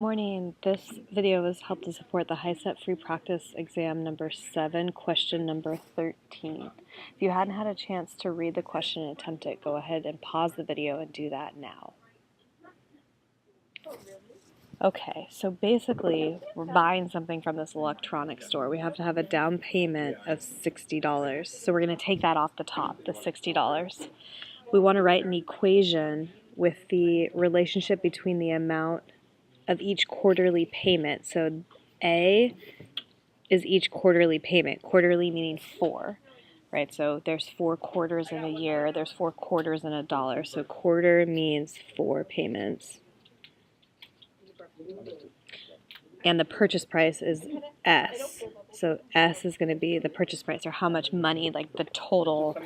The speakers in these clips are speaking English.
Morning. This video was helped to support the HiSET Free Practice Exam number 7, question number 13. If you hadn't had a chance to read the question and attempt it, go ahead and pause the video and do that now. Okay, so basically we're buying something from this electronics store. We have to have a down payment of $60. So we're going to take that off the top, the $60. We want to write an equation with the relationship between the amount of each quarterly payment. So A is each quarterly payment, quarterly meaning 4, right? So there's 4 quarters in a year, there's 4 quarters in a dollar, so quarter means 4 payments. And the purchase price is S. So S is going to be the purchase price, or how much money, like the total,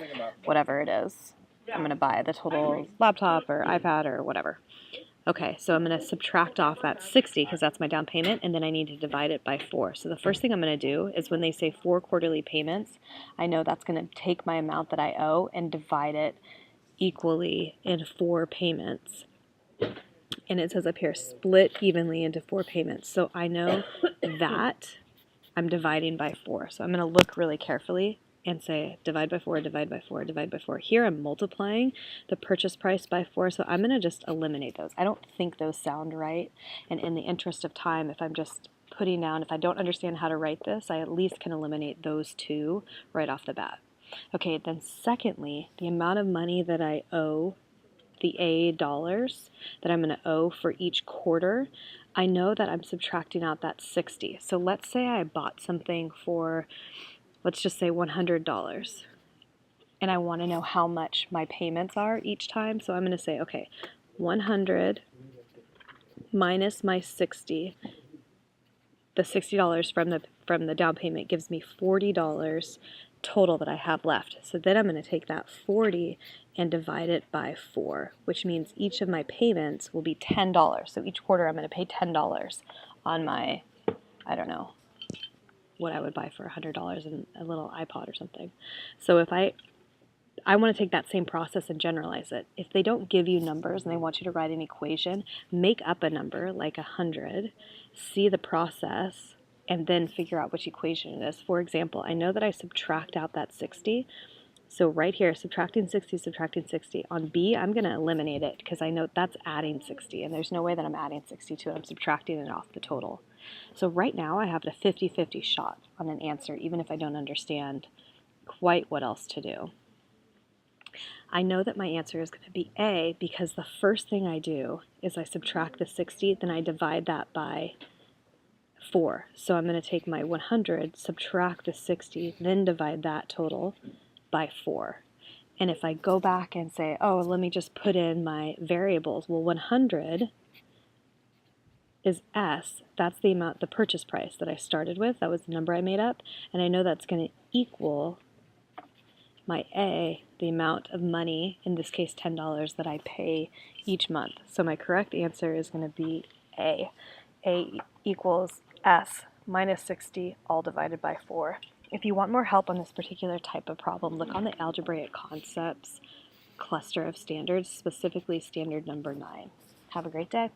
whatever it is. I'm going to buy the total laptop or iPad or whatever. Okay, so I'm going to subtract off that 60 because that's my down payment, and then I need to divide it by 4. So the first thing I'm going to do is when they say 4 quarterly payments, I know that's going to take my amount that I owe and divide it equally in 4 payments. And it says up here, split evenly into 4 payments. So I know that I'm dividing by 4. So I'm going to look really carefully and say divide by 4, divide by 4, divide by 4. Here I'm multiplying the purchase price by 4, so I'm going to just eliminate those. I don't think those sound right, and in the interest of time, if I'm just putting down, if I don't understand how to write this, I at least can eliminate those 2 right off the bat. Okay, then secondly, the amount of money that I owe, the A dollars that I'm going to owe for each quarter, I know that I'm subtracting out that 60. So let's say I bought something for, let's just say $100, and I want to know how much my payments are each time. So I'm going to say, okay, 100 minus my 60. The $60 from the down payment gives me $40 total that I have left. So then I'm going to take that 40 and divide it by 4, which means each of my payments will be $10. So each quarter I'm going to pay $10 on my, I don't know, what I would buy for $100 in a little iPod or something. So if I want to take that same process and generalize it. If they don't give you numbers and they want you to write an equation, make up a number like 100, see the process, and then figure out which equation it is. For example, I know that I subtract out that 60. So right here, subtracting 60, subtracting 60. On B, I'm going to eliminate it because I know that's adding 60, and there's no way that I'm adding 60 to it. I'm subtracting it off the total. So right now, I have a 50-50 shot on an answer, even if I don't understand quite what else to do. I know that my answer is going to be A because the first thing I do is I subtract the 60, then I divide that by 4. So I'm going to take my 100, subtract the 60, then divide that total by 4. And if I go back and say, oh, let me just put in my variables, well, 100 is S. That's the amount, the purchase price that I started with. That was the number I made up. And I know that's going to equal my A, the amount of money, in this case $10, that I pay each month. So my correct answer is going to be A. A equals S minus 60, all divided by 4. If you want more help on this particular type of problem, look on the Algebraic Concepts cluster of standards, specifically standard number 9. Have a great day.